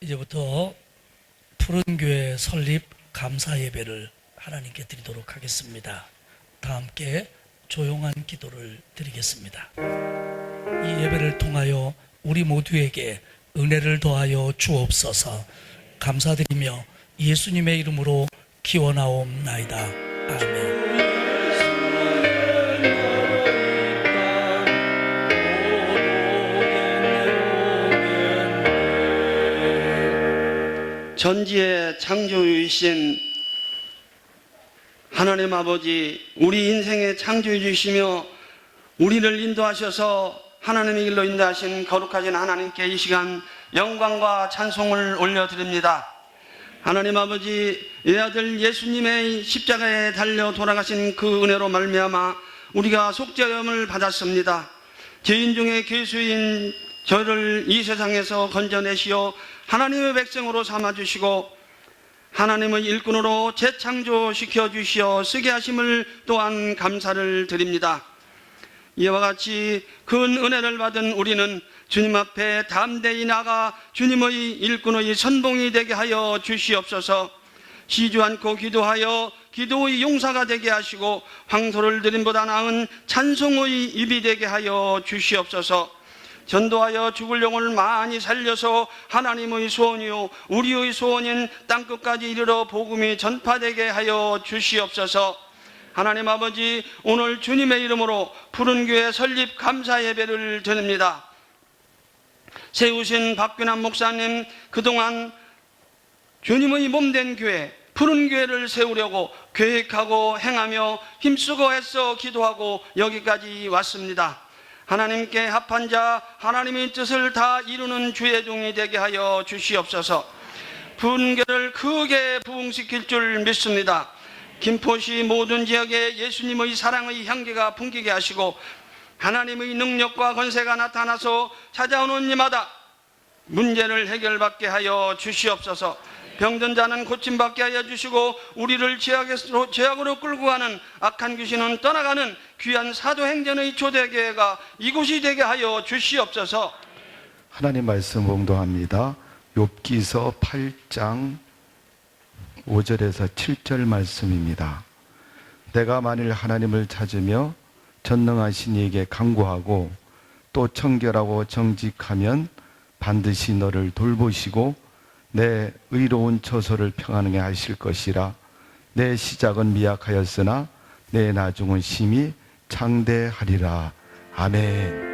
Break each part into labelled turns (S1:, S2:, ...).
S1: 이제부터 푸른교회 설립 감사 예배를 하나님께 드리도록 하겠습니다. 다 함께 조용한 기도를 드리겠습니다. 이 예배를 통하여 우리 모두에게 은혜를 더하여 주옵소서. 감사드리며 예수님의 이름으로 기원하옵나이다. 아멘.
S2: 전지의 창조주이신 하나님 아버지, 우리 인생의 창조주이시며 우리를 인도하셔서 하나님의 길로 인도하신 거룩하신 하나님께 이 시간 영광과 찬송을 올려드립니다. 하나님 아버지, 외아들 예수님의 십자가에 달려 돌아가신 그 은혜로 말미암아 우리가 속죄함을 받았습니다. 죄인 중에 괴수인 저를 이 세상에서 건져내시어 하나님의 백성으로 삼아주시고 하나님의 일꾼으로 재창조시켜 주시어 쓰게 하심을 또한 감사를 드립니다. 이와 같이 큰 은혜를 받은 우리는 주님 앞에 담대히 나가 주님의 일꾼의 선봉이 되게 하여 주시옵소서. 쉬지 않고 기도하여 기도의 용사가 되게 하시고 황소를 드림보다 나은 찬송의 입이 되게 하여 주시옵소서. 전도하여 죽을 영혼을 많이 살려서 하나님의 소원이요 우리의 소원인 땅끝까지 이르러 복음이 전파되게 하여 주시옵소서. 하나님 아버지, 오늘 주님의 이름으로 푸른교회 설립 감사 예배를 드립니다. 세우신 박균환 목사님, 그동안 주님의 몸된 교회 푸른교회를 세우려고 계획하고 행하며 힘쓰고 애써 기도하고 여기까지 왔습니다. 하나님께 합한 자, 하나님의 뜻을 다 이루는 주의 종이 되게 하여 주시옵소서. 푸른교회를 크게 부흥시킬 줄 믿습니다. 김포시 모든 지역에 예수님의 사랑의 향기가 풍기게 하시고 하나님의 능력과 권세가 나타나서 찾아오는 이마다 문제를 해결받게 하여 주시옵소서. 병든 자는 고침받게 하여 주시고 우리를 죄악으로 끌고 가는 악한 귀신은 떠나가는 귀한 사도행전의 초대교회가 이곳이 되게 하여 주시옵소서.
S3: 하나님 말씀 봉독합니다. 욥기서 8장 5절에서 7절 말씀입니다. 내가 만일 하나님을 찾으며 전능하신 이에게 간구하고 또 청결하고 정직하면 반드시 너를 돌보시고 내 의로운 처소를 평안하게 하실 것이라. 내 시작은 미약하였으나 내 나중은 심히 장대하리라. 아멘.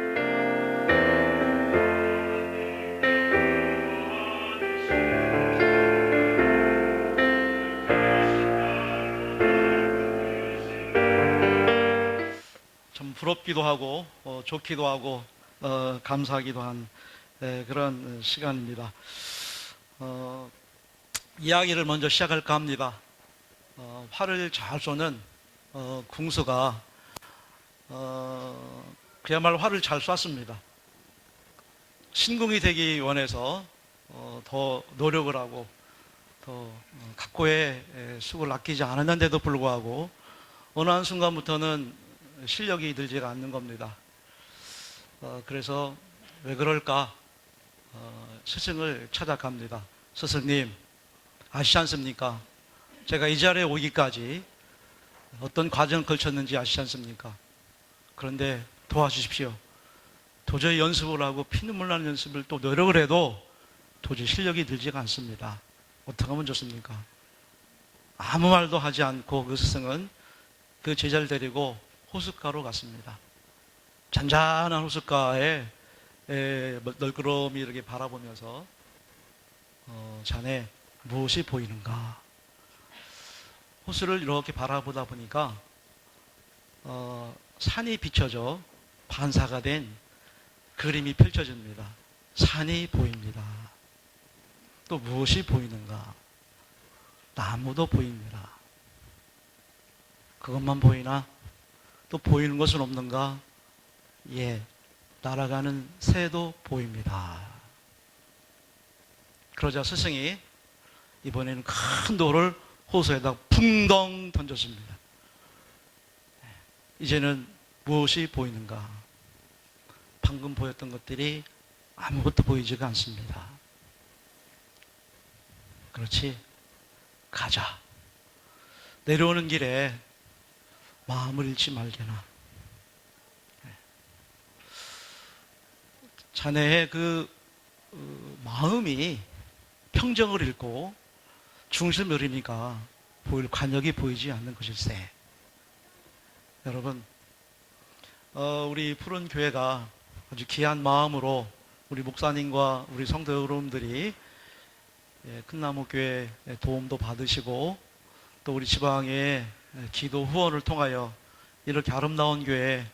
S4: 참 부럽기도 하고 좋기도 하고 감사하기도 한 그런 시간입니다. 이야기를 먼저 시작할까 합니다. 활을 잘 쏘는 궁수가 그야말로 활을 잘 쐈습니다. 신궁이 되기 원해서 더 노력을 하고 더 각고의 수고를 아끼지 않았는데도 불구하고 어느 한순간부터는 실력이 들지가 않는 겁니다. 그래서 왜 그럴까? 스승을 찾아갑니다. 스승님, 아시지 않습니까? 제가 이 자리에 오기까지 어떤 과정을 거쳤는지 아시지 않습니까? 그런데 도와주십시오. 도저히 연습을 하고 피눈물 나는 연습을 또 노력을 해도 도저히 실력이 들지가 않습니다. 어떻게 하면 좋습니까? 아무 말도 하지 않고 그 스승은 그 제자를 데리고 호숫가로 갔습니다. 잔잔한 호숫가에 널끄러미 이렇게 바라보면서 자네 무엇이 보이는가? 호수를 이렇게 바라보다 보니까 산이 비춰져 반사가 된 그림이 펼쳐집니다. 산이 보입니다. 또 무엇이 보이는가? 나무도 보입니다. 그것만 보이나? 또 보이는 것은 없는가? 예, 날아가는 새도 보입니다. 그러자 스승이 이번에는 큰 돌을 호수에다 붕덩 던졌습니다. 이제는 무엇이 보이는가? 방금 보였던 것들이 아무것도 보이지가 않습니다. 그렇지. 가자. 내려오는 길에 마음을 잃지 말게나. 자네의 그 마음이 평정을 잃고 중심을 잃으니까 보일 관역이 보이지 않는 것일세. 여러분, 우리 푸른 교회가 아주 귀한 마음으로 우리 목사님과 우리 성도 여러분들이 큰나무 교회 도움도 받으시고 또 우리 지방의 기도 후원을 통하여 이렇게 아름다운 교회,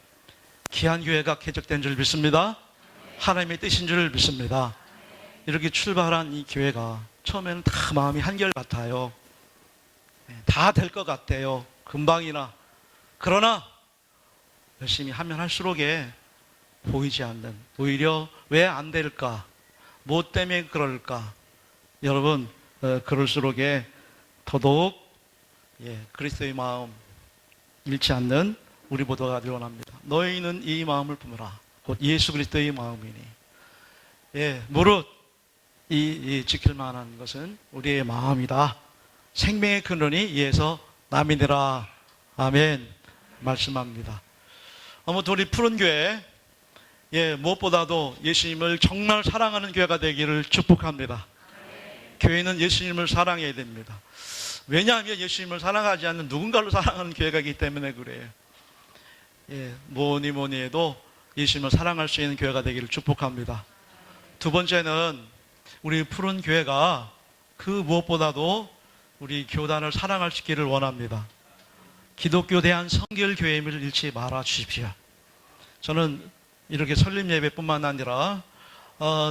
S4: 귀한 교회가 개척된 줄 믿습니다. 하나님의 뜻인 줄 믿습니다. 이렇게 출발한 이 교회가 처음에는 다 마음이 한결같아요. 다 될 것 같아요. 금방이나. 그러나 열심히 하면 할수록에 보이지 않는, 오히려 왜 안 될까? 뭐 때문에 그럴까? 여러분, 그럴수록에 더더욱 그리스도의 마음 잃지 않는 우리 모두가 되길 원합니다. 너희는 이 마음을 품으라. 곧 예수 그리스도의 마음이니. 무릇 이 지킬 만한 것은 우리의 마음이다. 생명의 근원이 이에서 남이니라. 아멘. 말씀합니다. 아무튼 우리 푸른 교회, 무엇보다도 예수님을 정말 사랑하는 교회가 되기를 축복합니다. 교회는 예수님을 사랑해야 됩니다. 왜냐하면 예수님을 사랑하지 않는 누군가를 사랑하는 교회가 있기 때문에 그래요. 뭐니 해도 예수님을 사랑할 수 있는 교회가 되기를 축복합니다. 두 번째는 우리 푸른 교회가 그 무엇보다도 우리 교단을 사랑할 수 있기를 원합니다. 기독교 대한 성결교회임을 잃지 말아 주십시오. 저는 이렇게 설립 예배뿐만 아니라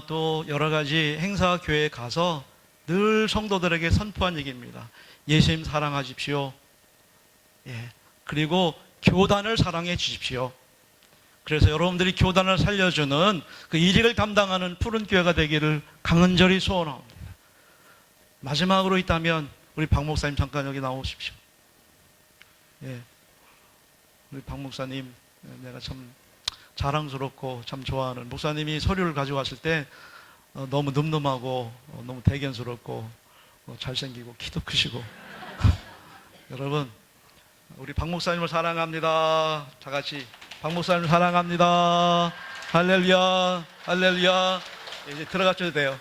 S4: 또 여러 가지 행사 교회에 가서 늘 성도들에게 선포한 얘기입니다. 예수님 사랑하십시오. 그리고 교단을 사랑해 주십시오. 그래서 여러분들이 교단을 살려주는 그 일을 담당하는 푸른 교회가 되기를 강은절히 소원합니다. 마지막으로 있다면 우리 박 목사님 잠깐 여기 나오십시오. 우리 박 목사님, 내가 참 자랑스럽고 참 좋아하는 목사님이 서류를 가져왔을 때 너무 늠름하고 너무 대견스럽고 잘생기고 키도 크시고 여러분, 우리 박 목사님을 사랑합니다. 다 같이 박 목사님을 사랑합니다. 할렐루야, 할렐루야. 이제 들어가셔도 돼요.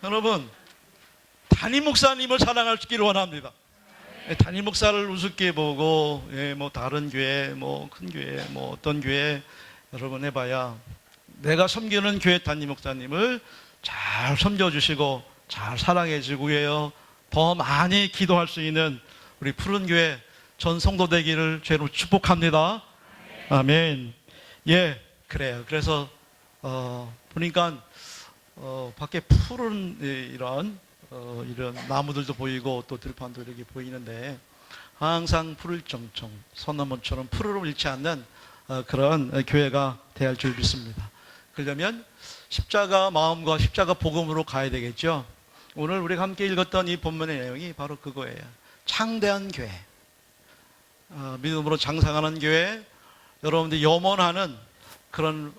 S4: 여러분, 담임 목사님을 사랑할 수 있기를 원합니다. 담임 목사를 우습게 보고 뭐 다른 교회, 뭐 큰 교회, 뭐 어떤 교회 여러분 해봐야 내가 섬기는 교회 담임 목사님을 잘 섬겨주시고 잘 사랑해주고 해요. 더 많이 기도할 수 있는 우리 푸른 교회 전 성도 되기를 죄로 축복합니다. 아멘. 그래요. 그래서 보니까 밖에 푸른 이런 나무들도 보이고 또 들판도 이렇게 보이는데 항상 푸를 정청 소나무처럼 푸르름 잃지 않는 그런 교회가 되어야 할 줄 믿습니다. 그러려면 십자가 마음과 십자가 복음으로 가야 되겠죠. 오늘 우리가 함께 읽었던 이 본문의 내용이 바로 그거예요. 창대한 교회, 믿음으로 장성하는 교회, 여러분들이 염원하는 그런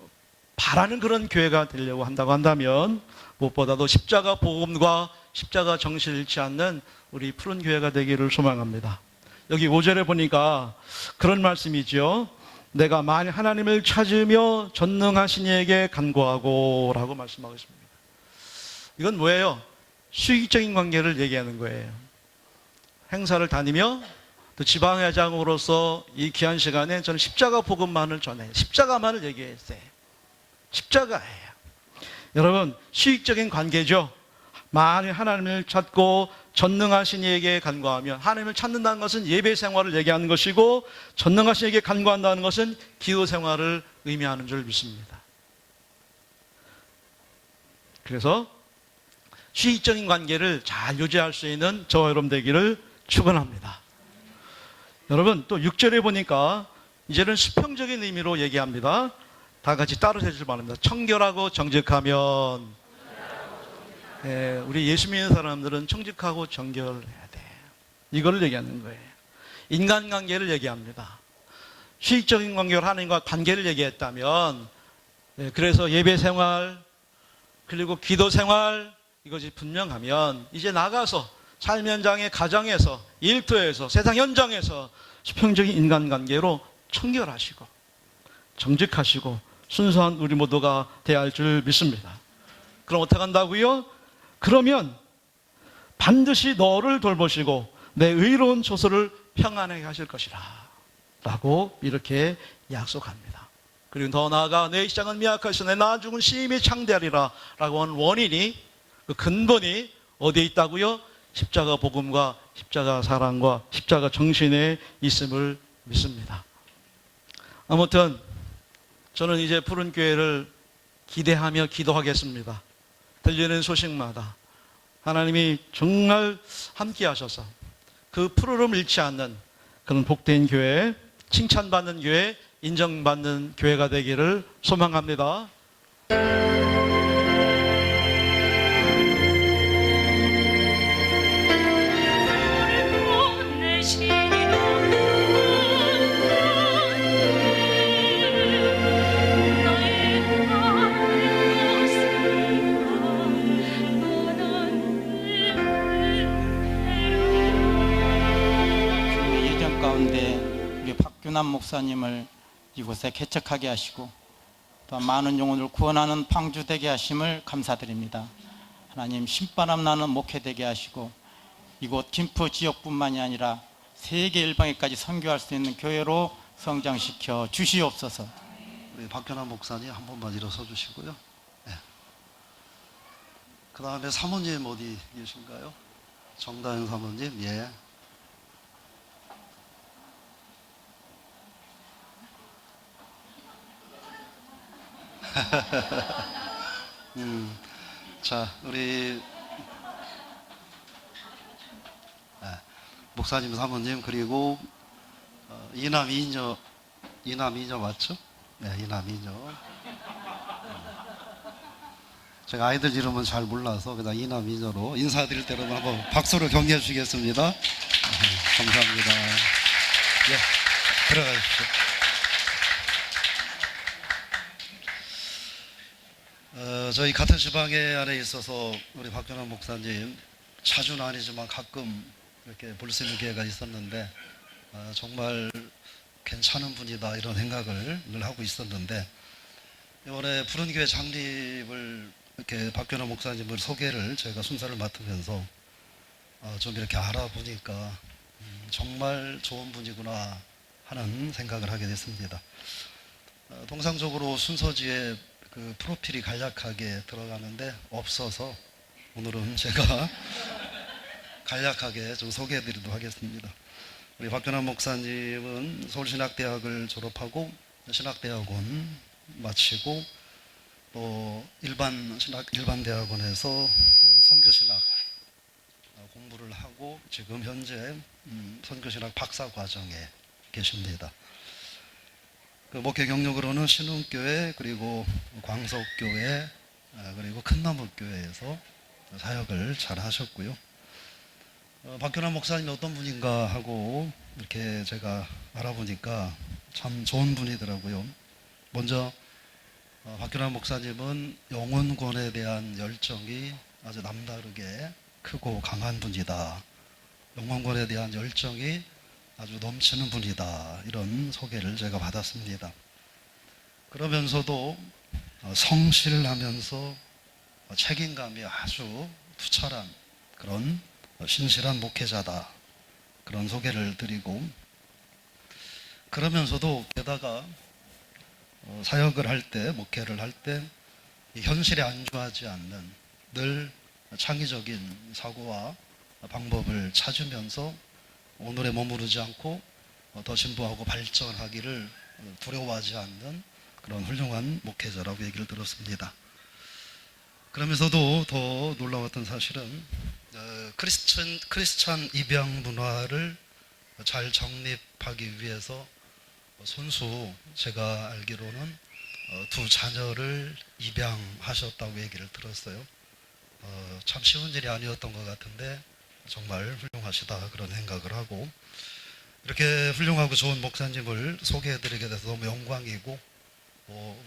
S4: 바라는 그런 교회가 되려고 한다고 한다면 무엇보다도 십자가 복음과 십자가 정신을 잃지 않는 우리 푸른 교회가 되기를 소망합니다. 여기 5절에 보니까 그런 말씀이죠. 내가 만일 하나님을 찾으며 전능하신 이에게 간구하고 라고 말씀하고 있습니다. 이건 뭐예요? 수익적인 관계를 얘기하는 거예요. 행사를 다니며 또 지방회장으로서 이 귀한 시간에 저는 십자가 복음만을 전해요. 십자가만을 얘기했어요. 십자가예요. 여러분, 수익적인 관계죠. 만일 하나님을 찾고 전능하신 이에게 간구하면, 하나님을 찾는다는 것은 예배 생활을 얘기하는 것이고 전능하신 이에게 간구한다는 것은 기도 생활을 의미하는 줄 믿습니다. 그래서 수익적인 관계를 잘 유지할 수 있는 저와 여러분 되기를 축원합니다. 여러분, 또 6절에 보니까 이제는 수평적인 의미로 얘기합니다. 다 같이 따로 해주실 바랍니다. 청결하고 정직하면, 우리 예수 믿는 사람들은 청직하고 정결해야 돼. 이거를 얘기하는 거예요. 인간관계를 얘기합니다. 수익적인 관계로 하나님과 관계를 얘기했다면, 그래서 예배 생활, 그리고 기도 생활, 이것이 분명하면 이제 나가서 삶의 현장의 가정에서, 일터에서, 세상 현장에서 수평적인 인간관계로 청결하시고 정직하시고 순수한 우리 모두가 되어야 할 줄 믿습니다. 그럼 어떻게 한다고요? 그러면 반드시 너를 돌보시고 내 의로운 조소를 평안하게 하실 것이라 라고 이렇게 약속합니다. 그리고 더 나아가 내 시장은 미약하시오 내 나중은 심히 창대하리라 라고 하는 원인이, 그 근본이 어디에 있다고요? 십자가 복음과 십자가 사랑과 십자가 정신에 있음을 믿습니다. 아무튼 저는 이제 푸른 교회를 기대하며 기도하겠습니다. 들리는 소식마다 하나님이 정말 함께 하셔서 그 푸르름 잃지 않는 그런 복된 교회, 칭찬받는 교회, 인정받는 교회가 되기를 소망합니다.
S5: 예정 가운데 우리 박규남 목사님을 이곳에 개척하게 하시고 또 많은 영혼을 구원하는 방주 되게 하심을 감사드립니다. 하나님 신바람 나는 목회 되게 하시고 이곳 김포 지역뿐만이 아니라 세계 일방에까지 선교할 수 있는 교회로 성장시켜 주시옵소서.
S6: 우리 박현환 목사님 한 번만 일어서 주시고요. 네. 그 다음에 사모님 어디 계신가요? 정다현 사모님, 예. 자, 우리 목사님, 사모님, 그리고 이남 이녀 맞죠? 네, 이남 이녀. 제가 아이들 이름은 잘 몰라서 그냥 이남 이녀로 인사드릴 때 여러분 한번 박수로 격려해 주시겠습니다. 감사합니다. 예, 들어가십시오. 저희 같은 지방에 안에 있어서 우리 박현환 목사님 자주는 아니지만 가끔 이렇게 볼 수 있는 기회가 있었는데 정말 괜찮은 분이다 이런 생각을 늘 하고 있었는데 이번에 푸른교회 창립을 이렇게 박현환 목사님을 소개를 제가 순서를 맡으면서 좀 이렇게 알아보니까 정말 좋은 분이구나 하는 생각을 하게 됐습니다. 통상적으로 순서지에 그 프로필이 간략하게 들어가는데 없어서 오늘은 제가 간략하게 좀 소개해 드리도록 하겠습니다. 우리 박현환 목사님은 서울신학대학을 졸업하고 신학대학원 마치고 또 일반대학원에서 선교신학 공부를 하고 지금 현재 선교신학 박사 과정에 계십니다. 그 목회 경력으로는 신흥교회 그리고 광석교회 그리고 큰나무교회에서 사역을 잘 하셨고요. 박현환 목사님이 어떤 분인가 하고 이렇게 제가 알아보니까 참 좋은 분이더라고요. 먼저 박현환 목사님은 영혼권에 대한 열정이 아주 남다르게 크고 강한 분이다. 영혼권에 대한 열정이 아주 넘치는 분이다. 이런 소개를 제가 받았습니다. 그러면서도 성실하면서 책임감이 아주 투철한 그런 신실한 목회자다. 그런 소개를 드리고 그러면서도 게다가 사역을 할 때, 목회를 할 때 현실에 안주하지 않는 늘 창의적인 사고와 방법을 찾으면서 오늘에 머무르지 않고 더 진보하고 발전하기를 두려워하지 않는 그런 훌륭한 목회자라고 얘기를 들었습니다. 그러면서도 더 놀라웠던 사실은 크리스찬 입양 문화를 잘 정립하기 위해서 손수 제가 알기로는 두 자녀를 입양하셨다고 얘기를 들었어요. 참 쉬운 일이 아니었던 것 같은데 정말 훌륭하시다 그런 생각을 하고 이렇게 훌륭하고 좋은 목사님을 소개해드리게 돼서 너무 영광이고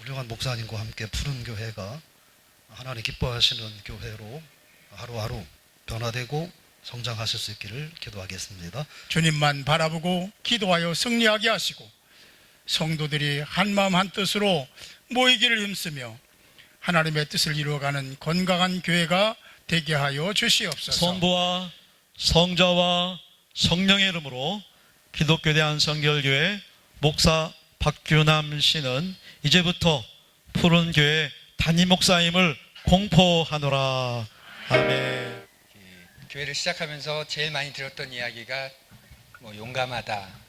S6: 훌륭한 목사님과 함께 푸른 교회가 하나님 기뻐하시는 교회로 하루하루 변화되고 성장하실 수 있기를 기도하겠습니다.
S7: 주님만 바라보고 기도하여 승리하게 하시고 성도들이 한마음 한뜻으로 모이기를 힘쓰며 하나님의 뜻을 이루어가는 건강한 교회가 되게 하여 주시옵소서.
S4: 성부와 성자와 성령의 이름으로 기독교 대한성결교회 목사 박규남 씨는 이제부터 푸른교회 담임 목사임을 공포하노라. 아멘.
S8: 교회를 시작하면서 제일 많이 들었던 이야기가 뭐 용감하다,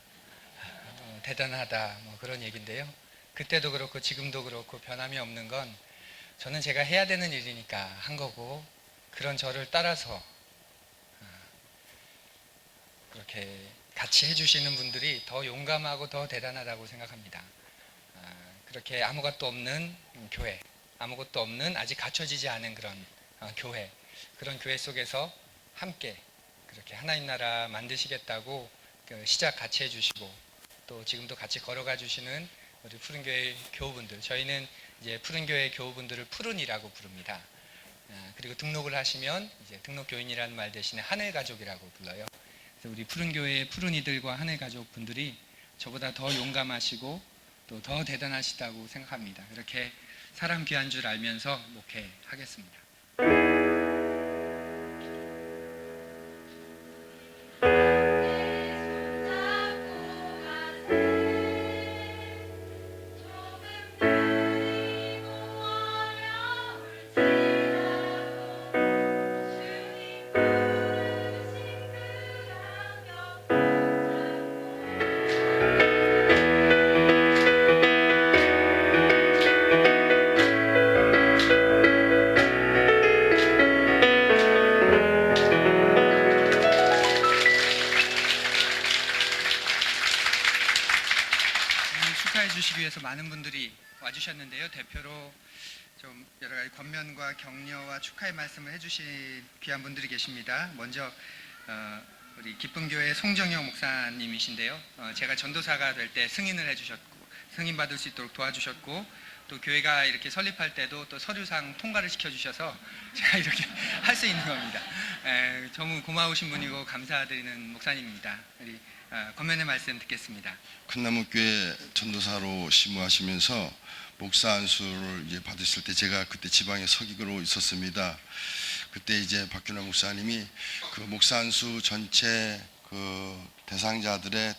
S8: 대단하다, 뭐 그런 얘기인데요. 그때도 그렇고 지금도 그렇고 변함이 없는 건 저는 제가 해야 되는 일이니까 한 거고, 그런 저를 따라서 그렇게 같이 해주시는 분들이 더 용감하고 더 대단하다고 생각합니다. 그렇게 아무것도 없는 교회, 아무것도 없는 아직 갖춰지지 않은 그런 교회, 그런 교회 속에서 함께 그렇게 하나님 나라 만드시겠다고 시작 같이 해주시고, 또 지금도 같이 걸어가 주시는 우리 푸른교회 교우분들, 저희는 이제 푸른교회 교우분들을 푸른이라고 부릅니다. 그리고 등록을 하시면 이제 등록교인이라는 말 대신에 하늘가족이라고 불러요. 그래서 우리 푸른교회의 푸른이들과 하늘가족 분들이 저보다 더 용감하시고 또 더 대단하시다고 생각합니다. 그렇게 사람 귀한 줄 알면서 목회하겠습니다. 축하해 주시기 위해서 많은 분들이 와주셨는데요. 대표로 좀 여러 가지 권면과 격려와 축하의 말씀을 해주신 귀한 분들이 계십니다. 먼저 우리 기쁨교회 송정영 목사님이신데요. 제가 전도사가 될 때 승인을 해주셨고, 승인 받을 수 있도록 도와주셨고, 또 교회가 이렇게 설립할 때도 또 서류상 통과를 시켜주셔서 제가 이렇게 할 수 있는 겁니다. 너무 고마우신 분이고 감사드리는 목사님입니다. 우리 권면의 말씀 듣겠습니다.
S9: 큰나무교회 전도사로 심무하시면서 목사 안수를 이제 받으실 때 제가 그때 지방에 서기로 있었습니다. 그때 이제 박규남 목사님이 그 목사 안수 전체 그 대상자들의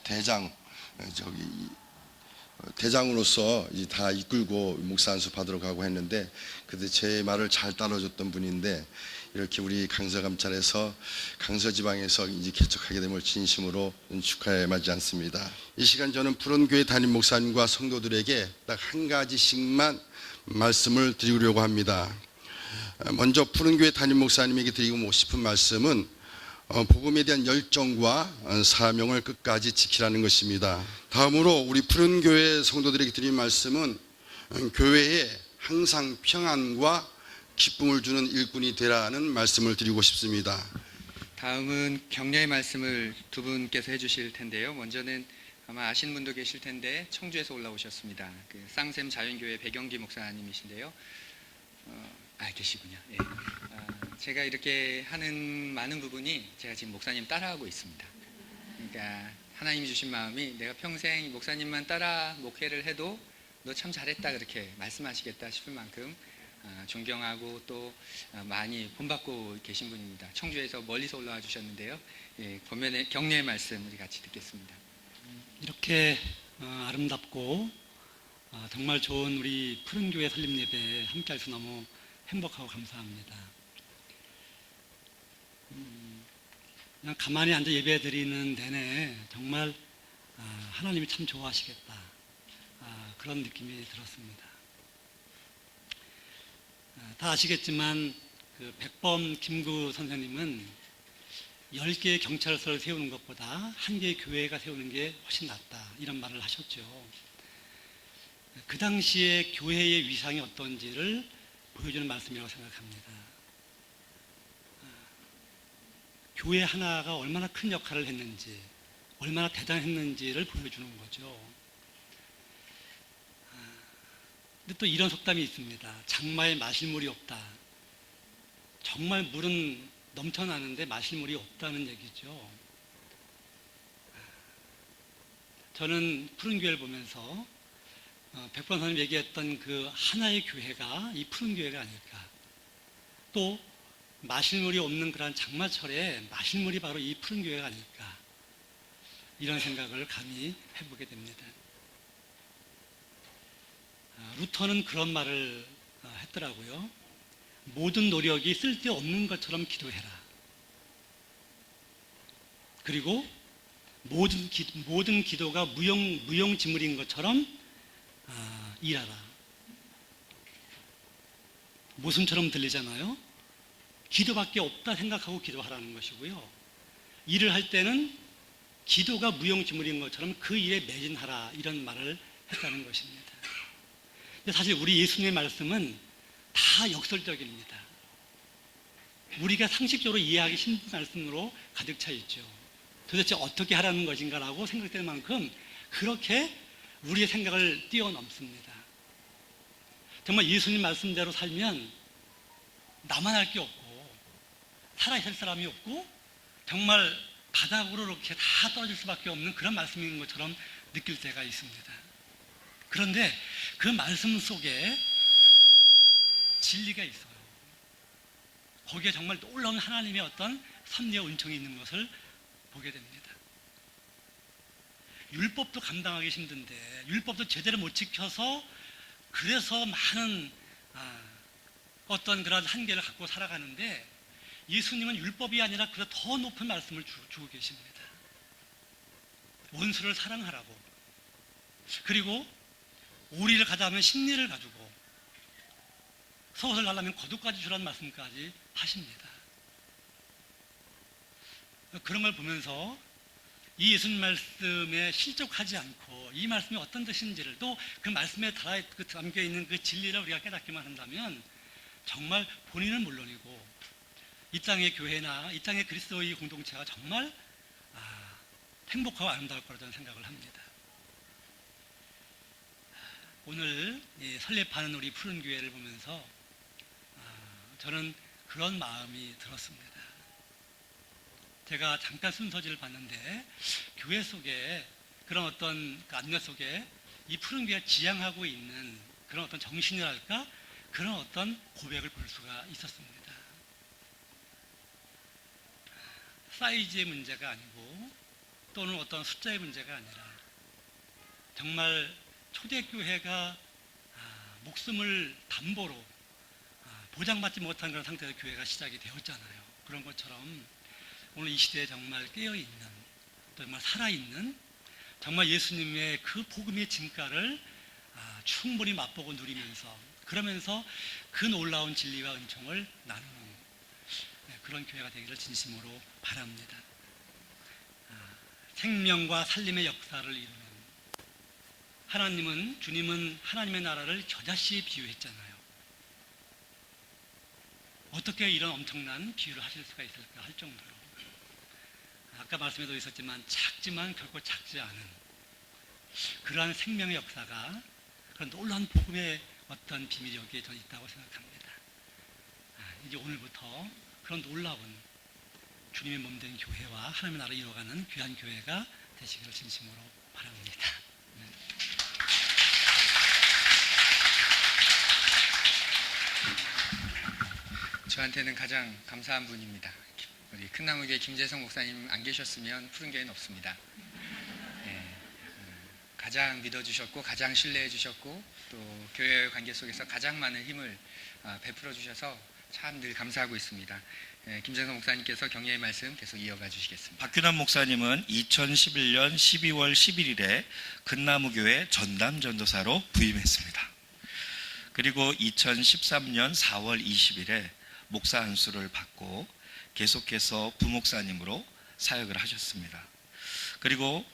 S9: 대장으로서 이제 다 이끌고 목사 안수 받으러 가고 했는데, 그때 제 말을 잘 따라줬던 분인데, 이렇게 우리 강서 감찰에서 강서 지방에서 이제 개척하게 됨을 진심으로 축하해 마지 않습니다. 이 시간 저는 푸른교회 담임 목사님과 성도들에게 딱 한 가지씩만 말씀을 드리려고 합니다. 먼저 푸른교회 담임 목사님에게 드리고 싶은 말씀은 복음에 대한 열정과 사명을 끝까지 지키라는 것입니다. 다음으로 우리 푸른교회 성도들에게 드린 말씀은 교회에 항상 평안과 기쁨을 주는 일꾼이 되라는 말씀을 드리고 싶습니다.
S8: 다음은 격려의 말씀을 두 분께서 해주실 텐데요. 먼저는 아마 아시는 분도 계실 텐데 청주에서 올라오셨습니다. 그 쌍샘 자연교회 백영기 목사님이신데요. 계시군요. 예. 제가 이렇게 하는 많은 부분이 제가 지금 목사님 따라하고 있습니다. 그러니까 하나님이 주신 마음이 내가 평생 목사님만 따라 목회를 해도 너 참 잘했다 그렇게 말씀하시겠다 싶을 만큼 존경하고 또 많이 본받고 계신 분입니다. 청주에서 멀리서 올라와 주셨는데요. 예, 권면의 격려의 말씀 우리 같이 듣겠습니다.
S10: 이렇게 아름답고 정말 좋은 우리 푸른교회 설립 예배에 함께해서 너무 행복하고 감사합니다. 그냥 가만히 앉아 예배 드리는 내내 정말 하나님이 참 좋아하시겠다, 그런 느낌이 들었습니다. 다 아시겠지만 그 백범 김구 선생님은 10개의 경찰서를 세우는 것보다 1개의 교회가 세우는 게 훨씬 낫다, 이런 말을 하셨죠. 그 당시에 교회의 위상이 어떤지를 보여주는 말씀이라고 생각합니다. 교회 하나가 얼마나 큰 역할을 했는지, 얼마나 대단했는지를 보여주는 거죠. 근데 또 이런 속담이 있습니다. 장마에 마실 물이 없다. 정말 물은 넘쳐나는데 마실 물이 없다는 얘기죠. 저는 푸른 교회를 보면서 백번 선생님 얘기했던 그 하나의 교회가 이 푸른 교회가 아닐까. 또 마실 물이 없는 그런 장마철에 마실 물이 바로 이 푸른 교회가 아닐까. 이런 생각을 감히 해보게 됩니다. 루터는 그런 말을 했더라고요. 모든 노력이 쓸데없는 것처럼 기도해라. 그리고 모든 기도가 무용지물인 것처럼 일하라. 모순처럼 들리잖아요. 기도밖에 없다 생각하고 기도하라는 것이고요. 일을 할 때는 기도가 무용지물인 것처럼 그 일에 매진하라, 이런 말을 했다는 것입니다. 근데 사실 우리 예수님의 말씀은 다 역설적입니다. 우리가 상식적으로 이해하기 힘든 말씀으로 가득 차 있죠. 도대체 어떻게 하라는 것인가라고 생각될 만큼 그렇게 우리의 생각을 뛰어넘습니다. 정말 예수님 말씀대로 살면 나만 할 게 없고 살아있을 사람이 없고 정말 바닥으로 이렇게 다 떨어질 수밖에 없는 그런 말씀인 것처럼 느낄 때가 있습니다. 그런데 그 말씀 속에 진리가 있어요. 거기에 정말 놀라운 하나님의 어떤 섭리와 은총이 있는 것을 보게 됩니다. 율법도 감당하기 힘든데 율법도 제대로 못 지켜서 그래서 많은 어떤 그런 한계를 갖고 살아가는데 예수님은 율법이 아니라 그보다 더 높은 말씀을 주고 계십니다. 원수를 사랑하라고. 그리고 오리를 가자면 십리를 가지고 속옷을 달라면 겉옷까지 주라는 말씀까지 하십니다. 그런 걸 보면서 이 예수님 말씀에 실족하지 않고 이 말씀이 어떤 뜻인지를 또 그 말씀에 담겨있는 그 진리를 우리가 깨닫기만 한다면 정말 본인은 물론이고 이 땅의 교회나 이 땅의 그리스도의 공동체가 정말 행복하고 아름다울 거라고 저는 생각을 합니다. 오늘 설립하는 우리 푸른 교회를 보면서 저는 그런 마음이 들었습니다. 제가 잠깐 순서지를 봤는데 교회 속에 그런 어떤 그 안내 속에 이 푸른 교회가 지향하고 있는 그런 어떤 정신이랄까 그런 어떤 고백을 볼 수가 있었습니다. 사이즈의 문제가 아니고 또는 어떤 숫자의 문제가 아니라 정말 초대교회가 목숨을 담보로 보장받지 못한 그런 상태에서 교회가 시작이 되었잖아요. 그런 것처럼 오늘 이 시대에 정말 깨어있는 또 정말 살아있는 정말 예수님의 그 복음의 진가를 충분히 맛보고 누리면서 그러면서 그 놀라운 진리와 은총을 나누는 그런 교회가 되기를 진심으로 바랍니다. 생명과 살림의 역사를 이루는 주님은 하나님의 나라를 겨자씨에 비유했잖아요. 어떻게 이런 엄청난 비유를 하실 수가 있을까 할 정도로 아까 말씀에도 있었지만 작지만 결코 작지 않은 그러한 생명의 역사가 그런 놀라운 복음의 어떤 비밀이 여기에 저는 있다고 생각합니다. 이제 오늘부터 그런 놀라운 주님의 몸된 교회와 하나님의 나라를 이루어가는 귀한 교회가 되시기를 진심으로 바랍니다.
S8: 저한테는 가장 감사한 분입니다. 우리 큰나무교회 김재성 목사님 안 계셨으면 푸른교회는 없습니다. 가장 믿어주셨고 가장 신뢰해 주셨고 또 교회 관계 속에서 가장 많은 힘을 베풀어 주셔서 참 늘 감사하고 있습니다. 김재성 목사님께서 격려의 말씀 계속 이어가 주시겠습니다.
S11: 박규남 목사님은 2011년 12월 11일에 큰나무교회 전담 전도사로 부임했습니다. 그리고 2013년 4월 20일에 목사 안수를 받고 계속해서 부목사님으로 사역을 하셨습니다. 그리고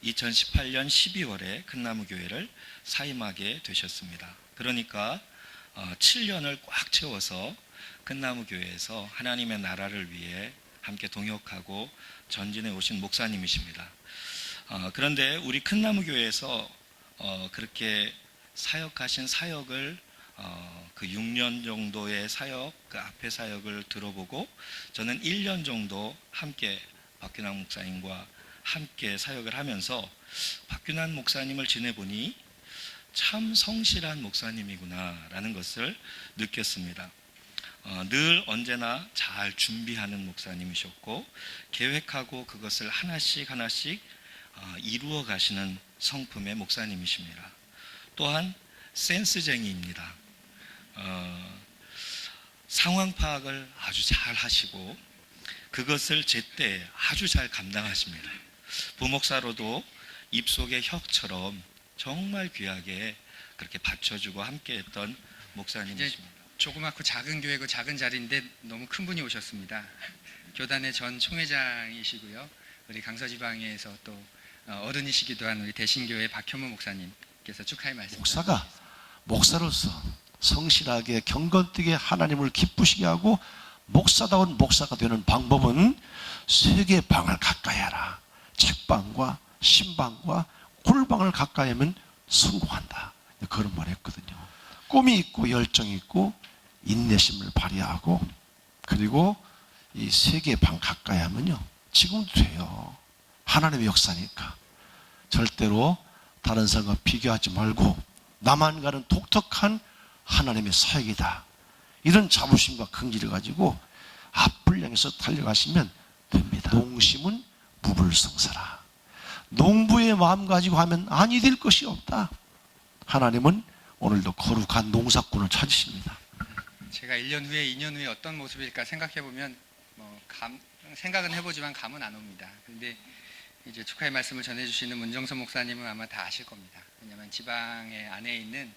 S11: 2018년 12월에 큰나무교회를 사임하게 되셨습니다. 그러니까 7년을 꽉 채워서 큰나무교회에서 하나님의 나라를 위해 함께 동역하고 전진해 오신 목사님이십니다. 그런데 우리 큰나무교회에서 그렇게 사역하신 사역을 그 6년 정도의 사역, 그 앞에 사역을 들어보고 저는 1년 정도 함께 박균환 목사님과 함께 사역을 하면서 박균환 목사님을 지내보니 참 성실한 목사님이구나라는 것을 느꼈습니다. 늘 언제나 잘 준비하는 목사님이셨고 계획하고 그것을 하나씩 이루어 가시는 성품의 목사님이십니다. 또한 센스쟁이입니다. 상황 파악을 아주 잘 하시고 그것을 제때 아주 잘 감당하십니다. 부목사로도 입속의 혁처럼 정말 귀하게 그렇게 받쳐주고 함께했던 목사님이십니다.
S8: 조그맣고 작은 교회고 작은 자리인데 너무 큰 분이 오셨습니다. 교단의 전 총회장이시고요. 우리 강서지방에서 또 어른이시기도 한 우리 대신교회 박현무 목사님께서 축하의 말씀.
S12: 목사가 목사로서 성실하게 경건되게 하나님을 기쁘시게 하고 목사다운 목사가 되는 방법은 세계 방을 가까이 하라. 책방과 신방과 꿀방을 가까이 하면 성공한다. 그런 말 했거든요. 꿈이 있고 열정이 있고 인내심을 발휘하고 그리고 이 세계 방 가까이 하면요. 지금도 돼요. 하나님의 역사니까. 절대로 다른 사람과 비교하지 말고 나만 가는 독특한 하나님의 사역이다. 이런 자부심과 긍지를 가지고 앞을 향해서 달려가시면 됩니다. 농심은 무불성사라. 농부의 마음 가지고 하면 아니 될 것이 없다. 하나님은 오늘도 거룩한 농사꾼을 찾으십니다.
S8: 제가 1년 후에 2년 후에 어떤 모습일까 생각해보면 생각은 해보지만 감은 안 옵니다. 그런데 이제 축하의 말씀을 전해주시는 문정선 목사님은 아마 다 아실 겁니다. 왜냐하면 지방의 안에 있는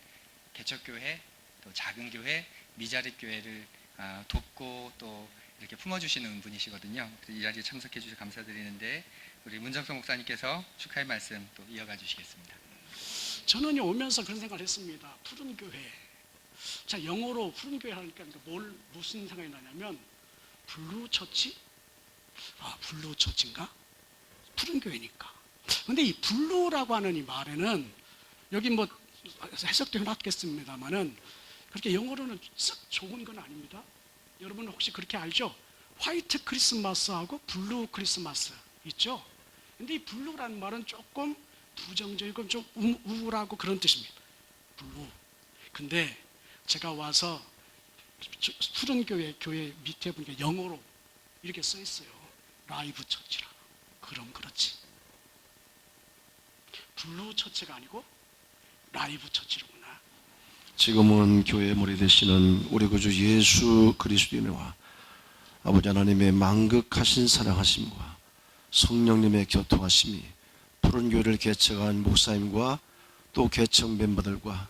S8: 개척교회, 또 작은 교회, 미자립 교회를 돕고 또 이렇게 품어주시는 분이시거든요. 이 자리에 참석해 주셔서 감사드리는데 우리 문정선 목사님께서 축하의 말씀 또 이어가 주시겠습니다.
S13: 저는 오면서 그런 생각을 했습니다. 푸른 교회. 자, 영어로 푸른 교회 하니까 무슨 생각이 나냐면 블루 처치? 블루 처치인가? 푸른 교회니까. 근데 이 블루라고 하는 이 말에는 여기 뭐 해석도 해놨겠습니다만은 그렇게 영어로는 썩 좋은 건 아닙니다. 여러분 혹시 그렇게 알죠? 화이트 크리스마스하고 블루 크리스마스 있죠? 근데 이 블루라는 말은 조금 부정적이고 좀 우울하고 그런 뜻입니다. 블루. 근데 제가 와서 푸른 교회 밑에 보니까 영어로 이렇게 써 있어요. 라이브 처치라. 그럼 그렇지. 블루 처치가 아니고 라이브 처치로구나.
S12: 지금은 교회의 머리 되시는 우리 구주 예수 그리스도인과 아버지 하나님의 만극하신 사랑하심과 성령님의 교통하심이 푸른 교회를 개척한 목사님과 또 개척 멤버들과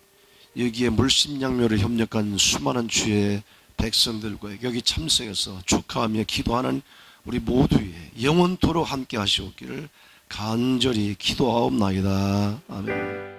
S12: 여기에 물심양면으로 협력한 수많은 주의 백성들과 여기 참석해서 축하하며 기도하는 우리 모두의 영원토록 함께 하시옵기를 간절히 기도하옵나이다. 아멘.